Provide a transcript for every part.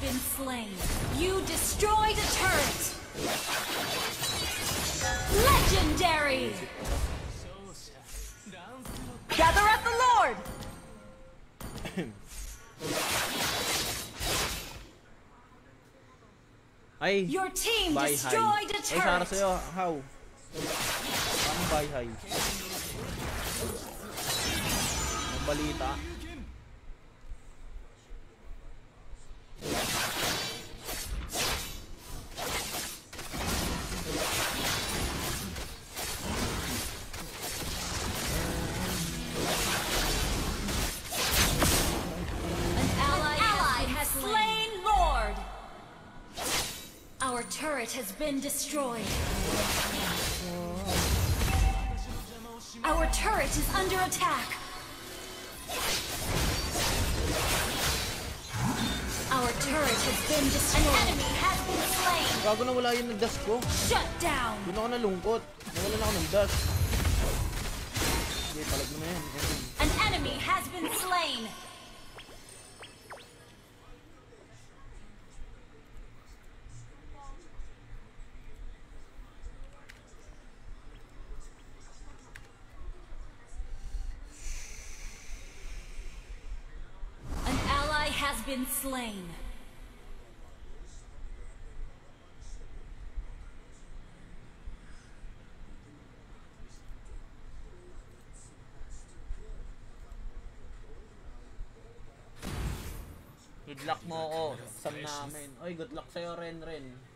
been slain. You destroyed a turret. Legendary. Gather at the Lord. Ay, your team bye destroyed high. a Ay, Sara turret. sa'yo, how? Anong bye high? Ang balita. Our turret has been destroyed. Our turret is under attack. Our turret has been destroyed. An enemy has been slain. Gago na wala yung dash ko. Shut down. Doon ako nalungkot. Nawala na ako ng dash. Okay, palag na yan. An enemy has been slain. Has been slain. Good luck mo ako, exam namin. Oy, good luck sa'yo, Ren.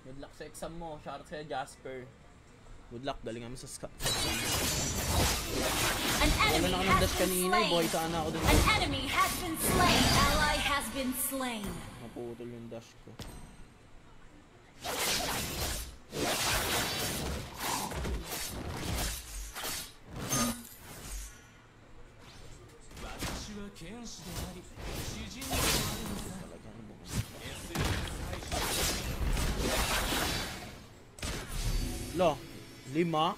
Good luck sa exam mo. Shoutout sa'yo, Jasper. Good luck, galing kami sa An enemy has been slain. Sana ako dun. An enemy has been slain. Ally has been slain. Naputol yung dash ko. Lo, lima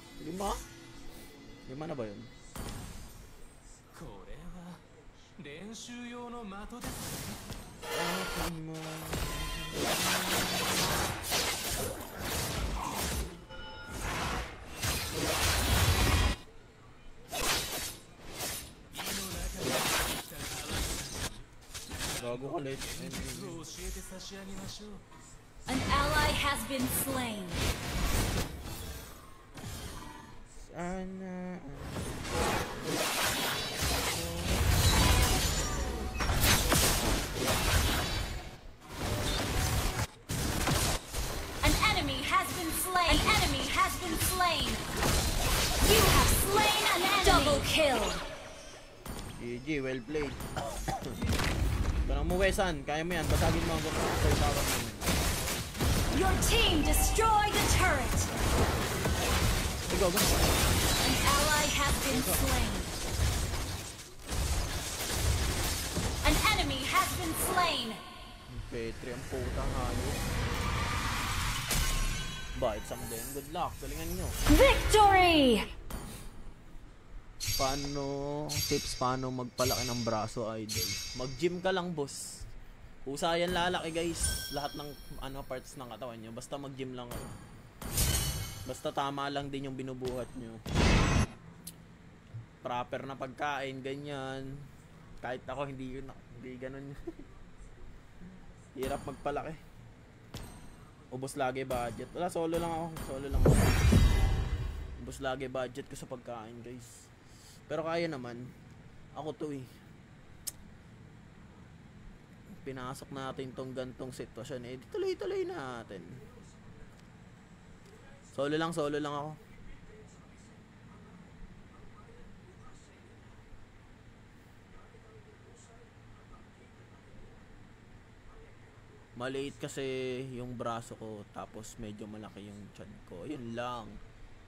na ba yun? Gago ka late. An ally has been slain. Sana. An enemy has been slain. An enemy has been slain. You have slain an enemy. Double kill. GG, well played. Parang mo, Wesan. Kaya mo yan. Basagin mo ang tower namin. Your team destroyed the turret. Go. An ally has been slain. An enemy has been slain. Petri ang putang hayop. Ba, it's something. Good luck. Galingan nyo. Victory! Paano magpalaki ng braso, idol? Mag-gym ka lang, boss. Husayan lalaki, guys. Lahat ng parts ng katawan nyo. Basta mag-gym lang kayo. Basta tama lang din yung binubuhat nyo. Proper na pagkain, ganyan. Kahit ako, hindi ganun. Hirap magpalaki. Ubos lagi budget. Wala, solo lang ako. Ubos lagi budget ko sa pagkain, guys. Pero kaya naman. Ako to eh. Pinasok natin tong gantong sitwasyon eh. Tuloy-tuloy natin. Solo lang ako. Maliit kasi yung braso ko, tapos medyo malaki yung tiyan ko. Yun lang.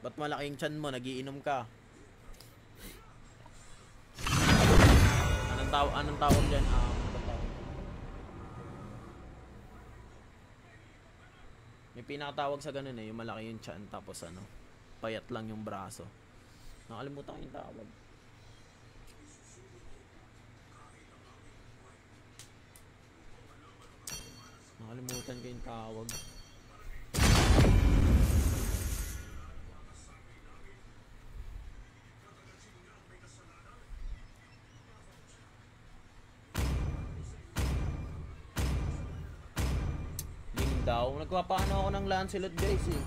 Ba't malaki yung tiyan mo? Nagiinom ka. Anong tawag dyan? May pinakatawag sa ganun eh, yung malaki yung tiyan, tapos payat lang yung braso. Nakalimutan ko yung tawag. nakalimutan ko yung tawag. Lindaw. Nagpapaano ako ng Lancelot guys eh.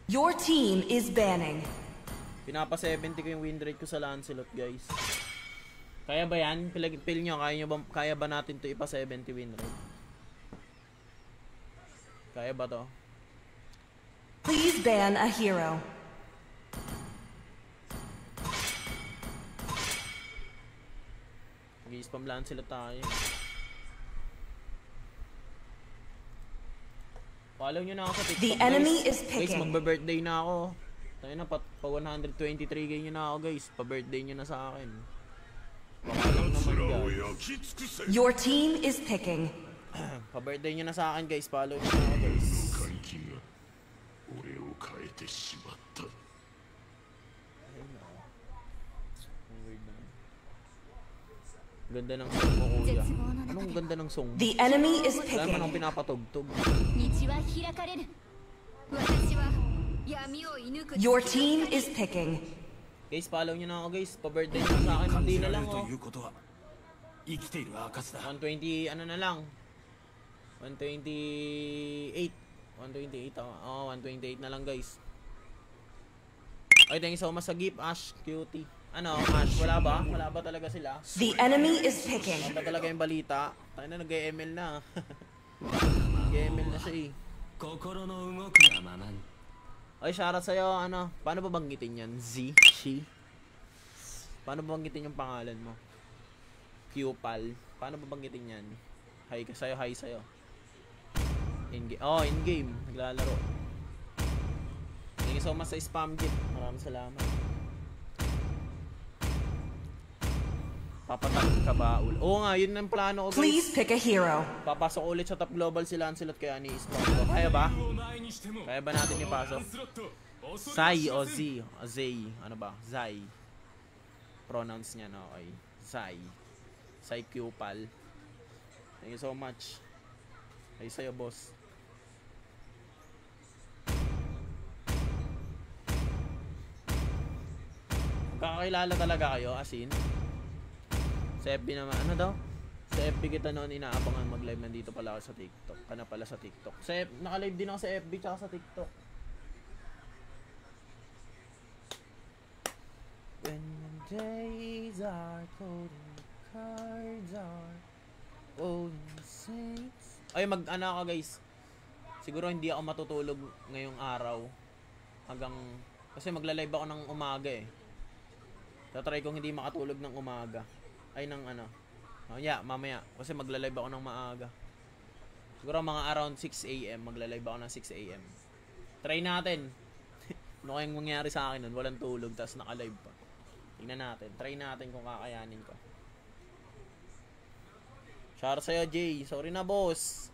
Your team is banning. Pinapa 70 ko yung win rate ko sa Lancelot guys. Kaya ba yan? Pil nyo, kaya ba natin to ipa 70 win rate? Kaya ba to? Please ban a hero. Mag-i-spam Lancelot tayo. Follow nyo na ako sa TikTok. The enemy is Guys, picking. magbe-birthday na ako. Tayo na, pa 123k nyo na ako guys. Pa-birthday nyo na sa akin. Pakalang naman guys. Your team is picking. Pa-birthday nyo na sa akin guys. Follow nyo na ako guys. Ganda ng song mo kuya. Anong ganda ng song mo? The enemy is Wala naman akong picking. pinapatugtog. Your team is picking. Guys, follow nyo na ako guys. Pa-birthday nyo sa akin. Hindi na lang oh. 120, ano na lang. 128. 128 ako. Oh, 128 na lang guys. Okay, thank you so much sa gift, Ash. Cutie. Ano, Ash, wala ba? Wala ba talaga sila? The enemy is picking. Wala ba talaga yung balita? Tayo na, nag-ML na. Nag-ML na siya eh. Ay, shoutout sa'yo, ano, paano ba banggitin yan? Z? She? Paano ba banggitin yung pangalan mo? Qpal. Paano ba banggitin yan? Hi ka sa'yo, hi sa'yo. In-game. Oh, in-game. Naglalaro. Thank you so much sa spam gift. Maraming salamat. Papatag ka ba ulit? Oo nga, yun ang plano ko guys. Please pick a hero. Papasok ulit sa top global si Lancelot kaya ni spam ko. Kaya ba? Kaya ba natin ipasok? Zai o Z? O Zay. Ano ba? Zai. Pronounce niya na okay. Zai. Zai Qpal. Thank you so much. Ay sa'yo boss. Kakakilala talaga kayo as in? Sa FB naman, ano daw? Sa FB kita noon inaabangan mag-live, nandito pala ako sa TikTok. Kana pala sa TikTok. Naka-live din ako sa FB tsaka sa TikTok. When the days are cold and the cards are old and the saints. Ay, mag-ano ako guys. Siguro hindi ako matutulog ngayong araw. Hanggang, kasi magla-live ako ng umaga eh. Tatry kong hindi makatulog ng umaga. Ay, ng ano. Oh, yeah, mamaya. Kasi magla-live ako ng maaga. Siguro mga around 6 AM. Magla-live ako ng 6 AM. Try natin. Ano kayang mangyari sa akin nun? Walang tulog, tapos naka-live pa. Tingnan natin. Try natin kung kakayanin ko. Shout sa'yo, Jay. Sorry na, boss.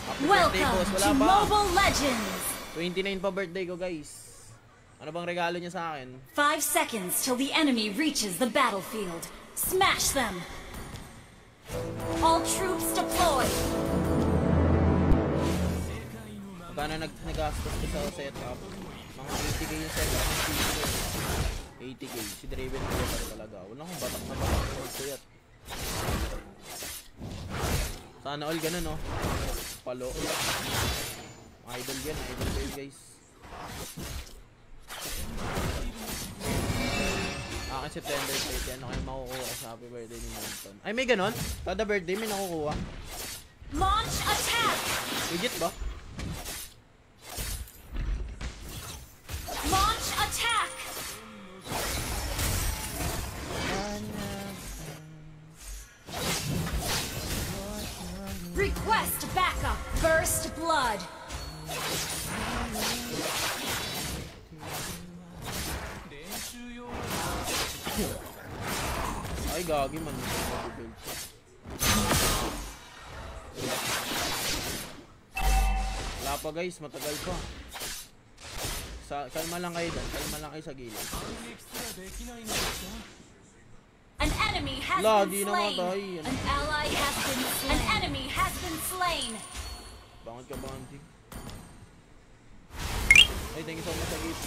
Happy birthday, Welcome boss. Wala to pa. Mobile Legends! 29 pa birthday ko, guys. Ano bang regalo niya sa akin? 5 seconds till the enemy reaches the battlefield. Smash them! All troops deployed! Magkano nag-gastos ko sa setup? Mga 80k yung setup. 80k. Si Draven ko talaga. Wala akong batak na magsuyat. Sana all ganun, no? Palo. Idol yan. Idol yan, guys. Akin September 30. Ano kayo makukuha sa happy birthday ni Monton? Ay, may ganon? Kada birthday may nakukuha. Launch attack! Legit ba? Launch attack! Request backup! First blood! Ay, gagi man. Wala pa guys, matagal pa. Kalma lang kayo dyan. Kalma lang kayo sa gilid. An enemy has La, been di slain. namatay. An ally has been slain. An enemy has been slain. Bakit ka banting? Ay, thank you so much sa gift.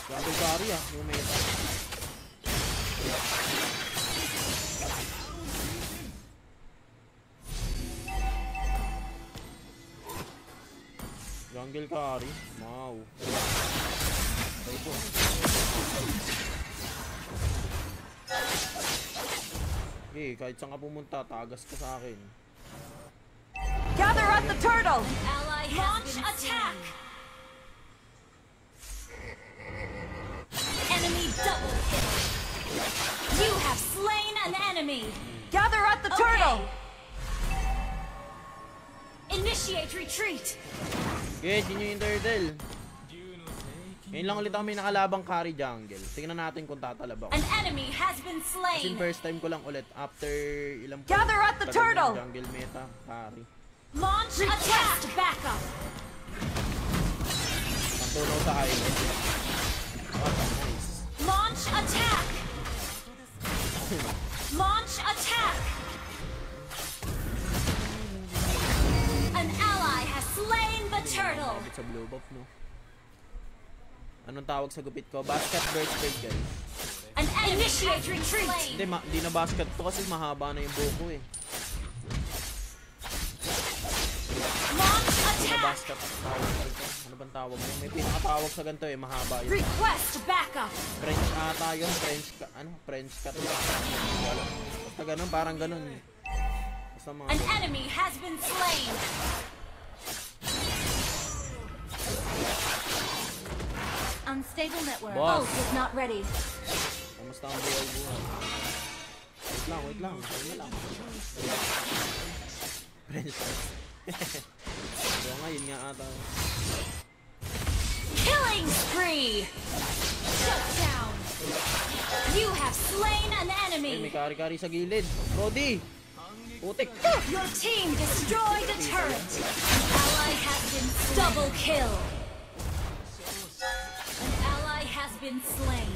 Grabe kari ah, yung meta. Jungle carry. Wow. Okay po. Okay, kahit saan ka pumunta, tagas ka sa akin. Gather at the turtle! Ally launch attack. Enemy double kill. You have slain an enemy. Gather at the turtle! Initiate retreat. Okay, di nyo yung turtle. Ngayon lang ulit ako may nakalabang carry jungle. Tingnan natin kung tatalab ako. An enemy has been Kasi slain. first time ko lang ulit after ilang Gather at the tagal ng turtle! jungle meta, carry. Launch attack. Backup. Pantunaw sa island. Oh, nice. Launch attack. Launch attack. An ally has slain the turtle. Bakit sa blue buff, no? Anong tawag sa gupit ko? Basket burst bird, guys. An enemy initiate retreat. Hindi, di na basket to kasi mahaba na yung buko eh. Launch Di na attack. basket tawag sa ito. Ano bang tawag mo? May pinakatawag sa ganito eh, mahaba yun. Request backup. French ata yun, French cut. Ano? French cut. Wala. Basta ganun, parang ganun. Basta mga An enemy has been slain. Unstable network. Boss. Ult is not ready. kamusta ang buhay-buhay? Wait lang. Wait na lang. French cut. So nga, yun nga ata. Killing spree. Shut down. You have slain an Ay, may enemy. kari-kari sa gilid. Brody! Putik! Your team destroyed a turret. An ally has been double kill. An ally has been slain.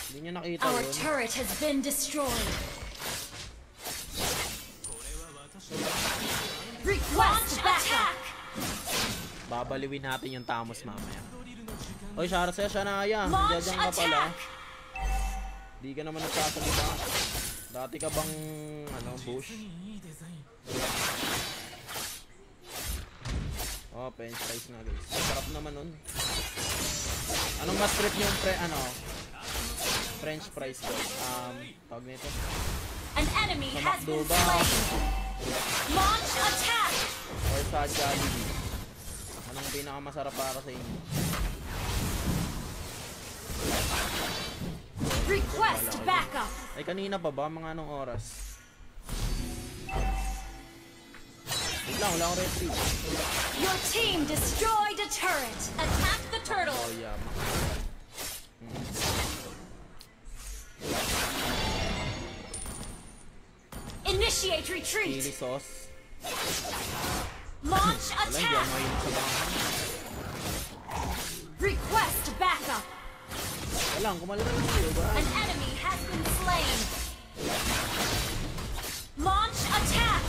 Hindi niya nakita Our yun. turret has been destroyed. Request backup. Babaliwin natin yung Tamos mamaya. Oy, Shara sa'yo, Shania. Launch Nandiyan ka pala. attack. Di ka naman nagsasalita. Dati ka bang, bush? Oh, french fries nga, guys. Sarap naman nun. Anong mas trip yung french fries, guys? Tawag nito. An enemy Sa has McDo been ba? slain. Launch attack. Or sa Jollibee? Anong pinakamasarap para sa inyo? Request backup. Ay, kanina pa ba? Mga anong oras? Wait lang, wala akong retrieve. Your team destroyed a turret. Attack the turtle. Oh, yeah. Initiate Chili retreat. sauce. Launch Wala, hindi ako attack. mahilig sa mga. Request backup. Wala, kumalan na yung ba? An enemy has been slain. Launch attack.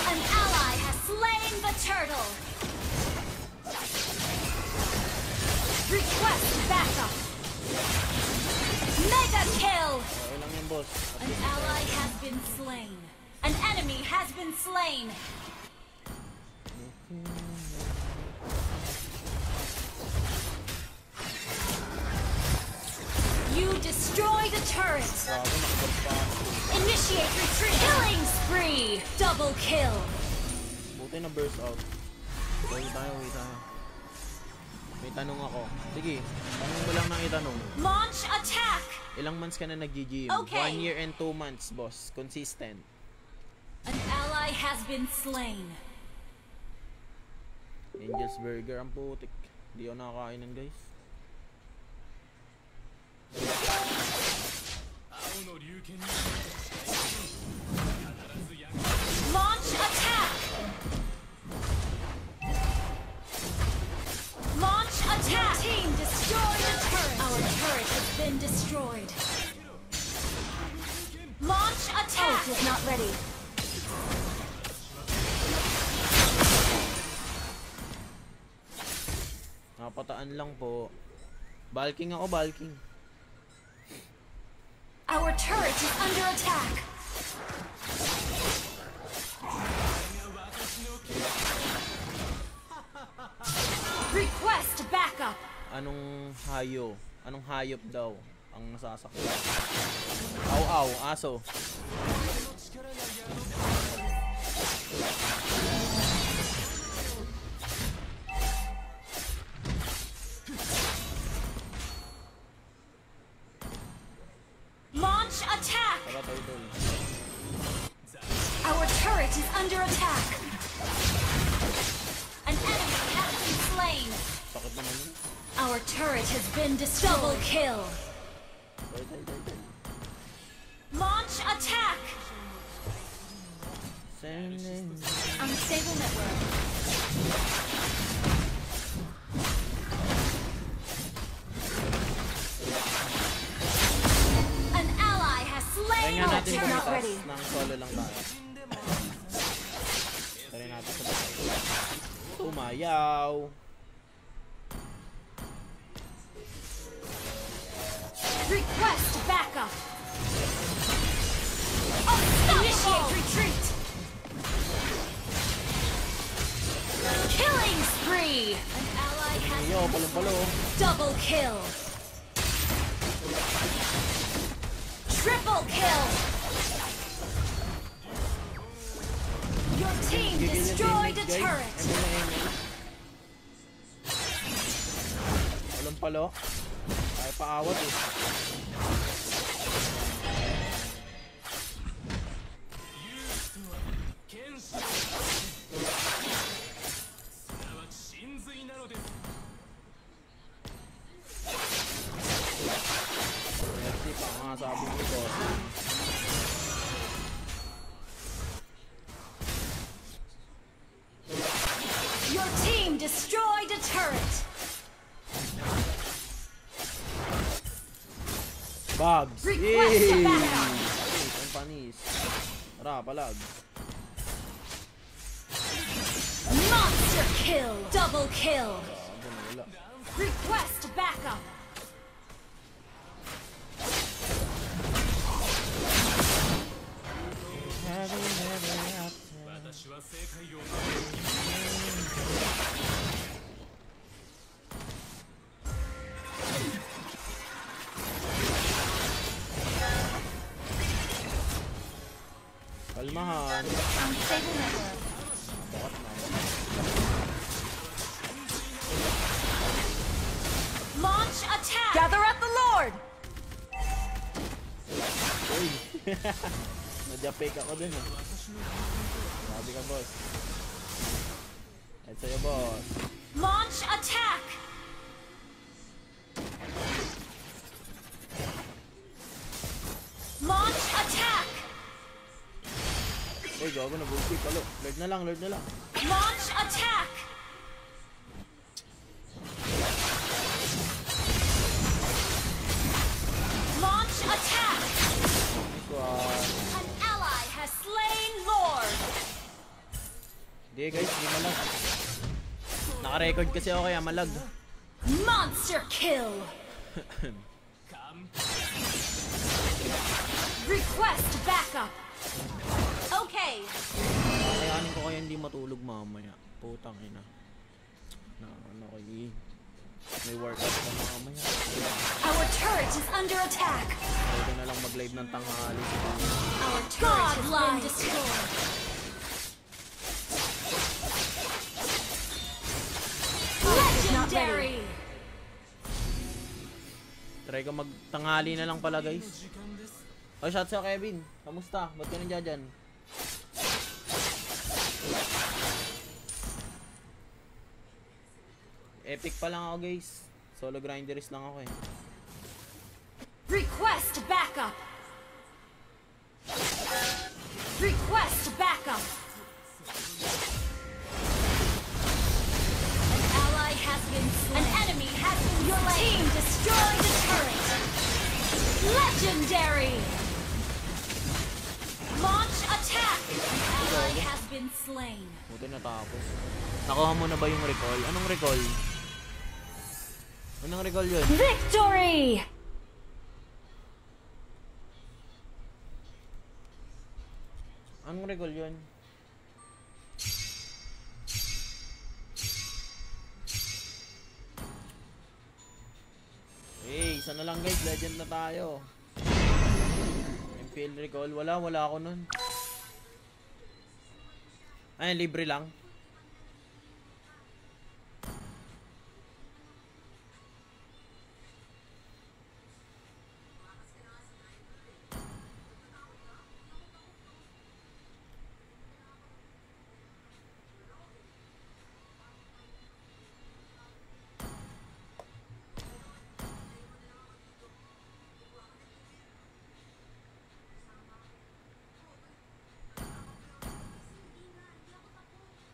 An ally has slain the turtle. Request backup. Mega kill. Okay lang yan, boss. An ally has been slain. An enemy has been slain. You destroyed a turret. Bago, nakabag pa. Initiate retreat. Killing spree. Double kill. Buti na burst out. Wait tayo. May tanong ako. Sige, tanong mo lang nang itanong. Launch attack. Ilang months ka na nag-gym? Okay. 1 year and 2 months, boss. Consistent. An ally has been slain. Angel's Burger, ang putik. Hindi ako nakakain nun, guys. Launch attack. Launch been destroyed. Launch attack! Ult is not ready. Napataan lang po. Balking ako, balking. Our turret is under attack. Request backup. Anong hayo? Anong hayop daw ang nasasaktan? Aw, aso. Launch attack. Tara, turtle. Our turret is under attack. An enemy has been slain. Sakit naman yun. Our turret has been destroyed. Double kill. Turtle. Launch attack. Sending. Unstable network. An ally has Try slain nga our natin turret. not bumitas ready. ng solo lang tayo. Try natin sa batay. Tumayaw. Request backup. Initiate retreat. Killing spree. An ally has Yo, palong-palo. double kill. Triple kill. Your team destroyed a turret. Palong-palo. Ay, paawat eh. Merci pa nga sabi ko ito. Your team destroyed a turret. Bugs! Request Yay! backup. Panis, ang panis. Tara, palag. Monster kill. Double kill. Wala. Request backup. Kalmahan. Unstable network. Bakit na? Launch attack. Gather at the Lord! Uy! Nadya-fake ako dun ah. Sabi ka, boss. Kahit sa'yo, boss. Launch attack. Launch attack. Uy, gago na bullshit. Palo. Lord na lang, Lord na lang. Launch attack. Launch attack. Squad. An ally has slain Lord. Hindi guys, hindi malag. Naka-record kasi ako kaya malag. Monster kill. Request backup. Okay. Kakayanin ko kaya hindi matulog mamaya. Putang ina. Na ano ko may workout pa mamaya. Our turret is under attack. Pwede na lang mag-live ng tanghali. Our turret has been destroyed. Legendary. Try ko magtanghali na lang pala guys. Oh, shout sa Kevin. Kamusta? Ba't ka nandiyan dyan? Epic pa lang ako guys. Solo grinderist lang ako eh. Request backup. Request backup. An ally has been slain. An enemy has been slain. Your team destroyed the turret. been slain. Buti natapos. Nakuha mo na ba yung recall? Anong recall? Anong recall yun? Victory! Anong recall yun? Hey, isa na lang guys, legend na tayo. MPL recall, wala ako nun. Ay, libre lang.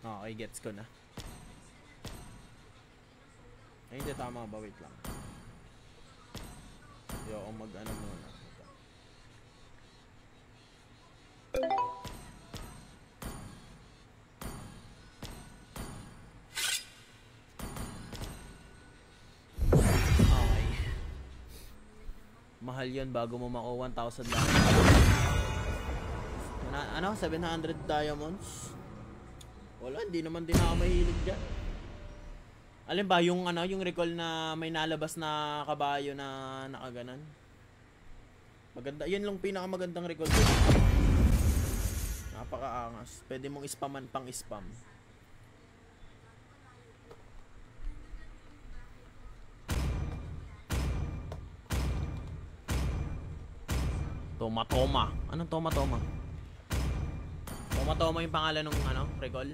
Okay, gets ko na. Ay, hindi tama ba? Wait lang. Ayoko mag-ano muna. Okay. Mahal yun bago mo makuha 1,000 lang. Ano? 700 diamonds? Wala, hindi naman din ako mahilig dyan. Alam ba, yung recall na may nalabas na kabayo na nakaganan? Maganda, yun lang pinakamagandang recall dito. Napakaangas. Pwede mong spaman pang spam. Toma. Anong Toma? Toma yung pangalan ng recall?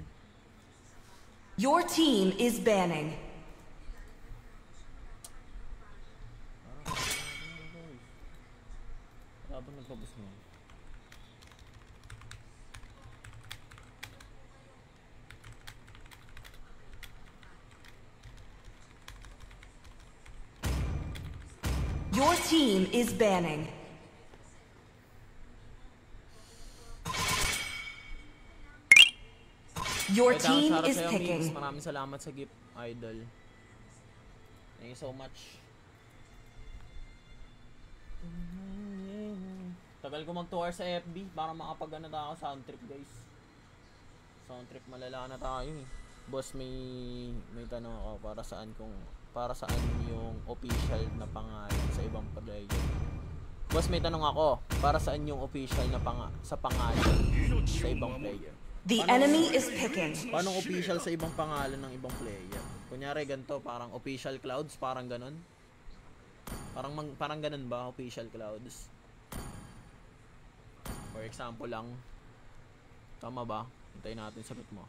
Your team is banning. Habang nagpabos mo. Your team is banning. Your team is picking. Maraming salamat sa gift, idol. Thank you so much. Tagal ko mag 2 hours sa FB para makapag-ano na ako sound trip, guys. Sound trip, malala na tayo eh. Boss, may tanong ako para saan yung official na pangalan sa ibang player. Boss, may tanong ako, para saan yung official na pangalan sa ibang player? The enemy is picking. Paano official sa ibang pangalan ng ibang player? Kunyari ganito, parang official clouds, parang ganun. Parang ganun ba, official clouds? For example lang. Tama ba? Hintayin natin sagot mo.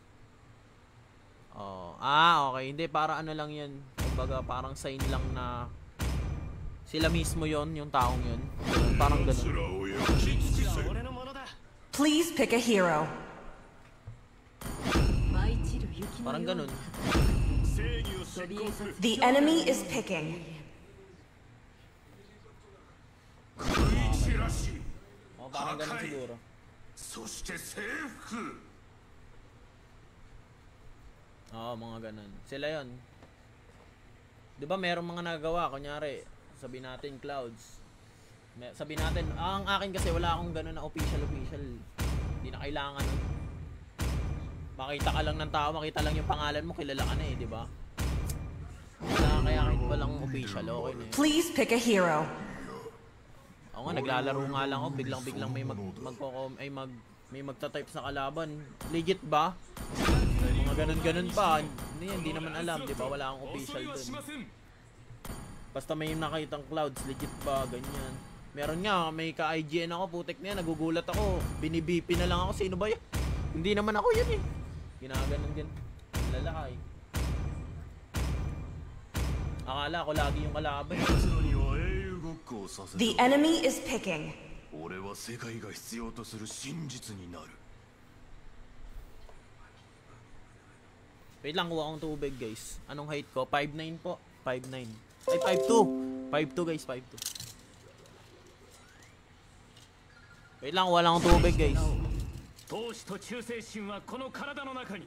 Okay. Hindi, para ano lang yan. Kumbaga, parang sign lang na sila mismo yon, yung taong yun. Parang ganun. Please pick a hero. Parang ganun. The enemy is picking. Parang ganun siguro. Mga ganun. Sila yon. Di ba merong mga nagawa, kunyari, sabihin natin clouds. Sabihin natin, ang akin kasi wala akong ganun na official. Hindi na kailangan. Makita ka lang ng tao, makita lang yung pangalan mo, kilala ka na di ba? Kaya kahit walang official, okay na yun. Please pick a hero. Ako nga, naglalaro nga lang ako, biglang may magta-type sa kalaban. Legit ba? Mga ganun pa. Hindi naman alam, di ba? Wala akong official dun. Basta may nakitang clouds, legit ba? Ganyan. Meron nga, may ka-IGN ako, putek na yan, nagugulat ako. Binibipi na lang ako, sino ba yun? Hindi naman ako yan eh. Ginaganon din. Lalaki. Akala ko lagi yung kalaban. The enemy is picking. Wait lang, kuha akong tubig guys. Anong height ko? 5'9 po. 5'9. Ay, 5'2. 5'2 guys, 5'2. Wait lang, kuha lang akong tubig guys. 闘志と忠誠心はこの体の中に。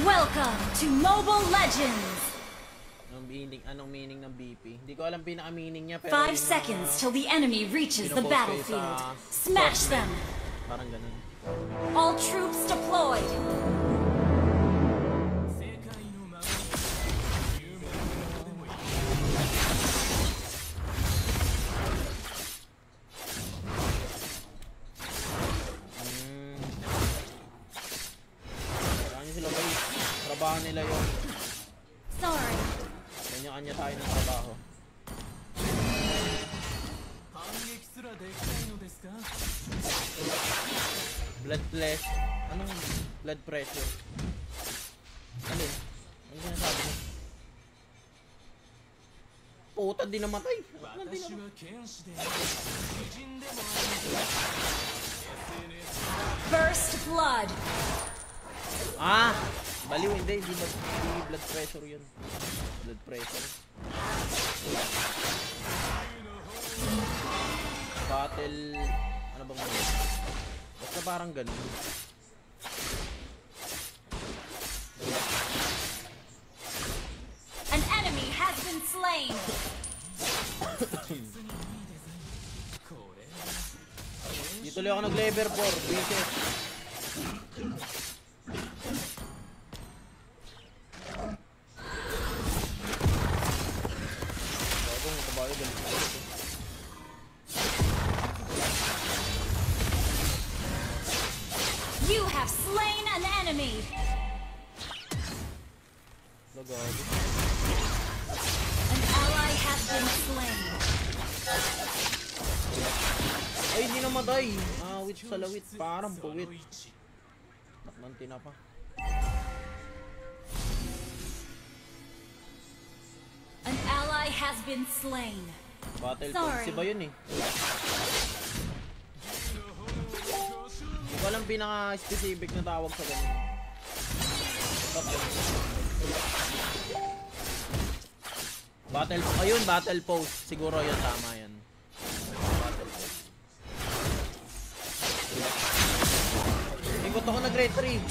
Welcome to Mobile Legends! Anong meaning ng BP? Hindi ko alam pinaka-meaning niya, pero 5 seconds till the enemy reaches the battlefield. Smash them! Parang ganun. All troops deployed! Sila guys, trabaho nila yun. Sorry. Kanya-kanya tayo ng trabaho. Blood flesh. Anong blood pressure? Ano? Ano sinasabi mo? Puta, di namatay. Di namatay. First blood! Ah! Baliw, hindi blood pressure yun. Blood pressure. Battle... Ano bang mga? Basta parang ganun. An enemy has been slain! Dito tuloy ako nag-lever 4. Bisit. You have slain an enemy. An ally has been slain. Ay, hindi namatay. Witch sa lawit. Parang puwit. Takmanti na pa. An ally has been slain. Battle policy ba yun eh? Hindi ko alam pinaka-specific na tawag sa ganun. Battle, ayun, battle post. Siguro yun, tama yan. Battle post. Ikot ako nag-retrieve.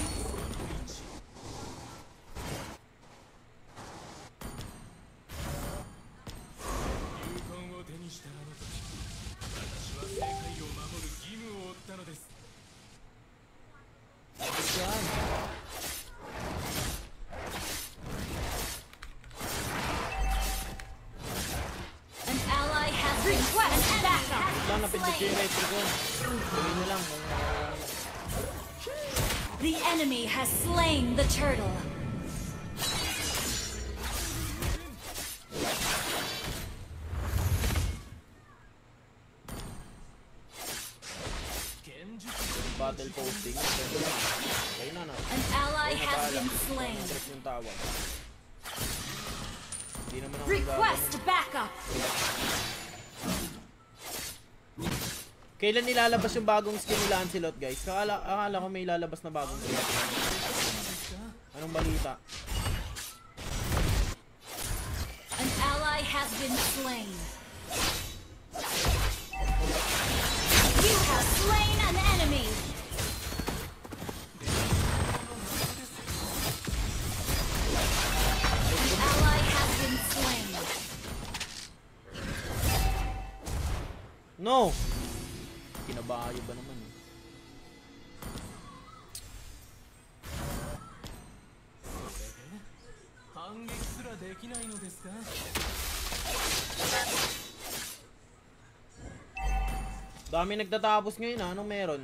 An ally has requested backup. The enemy has slain the turtle. Battle posting. An ally has been slain. Request backup. Kailan nilalabas yung bagong skin ni Lancelot, guys? Akala ko may lalabas na bagong skin. Anong balita? An ally has been slain. You have slain an enemy. An ally has been slain. No! Kinabayo ba naman eh? Dami nagtatapos ngayon ha. Anong meron?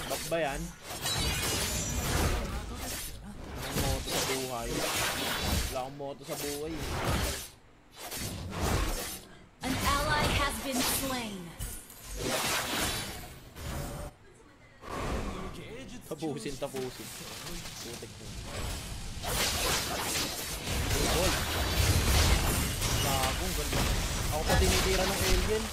Ba't ba yan? Anong moto sa buhay? Wala akong moto sa buhay. An ally has been slain. Tapusin. Putik mo. Ball. Gagong, ganda. Ako pa tinitira ng alien.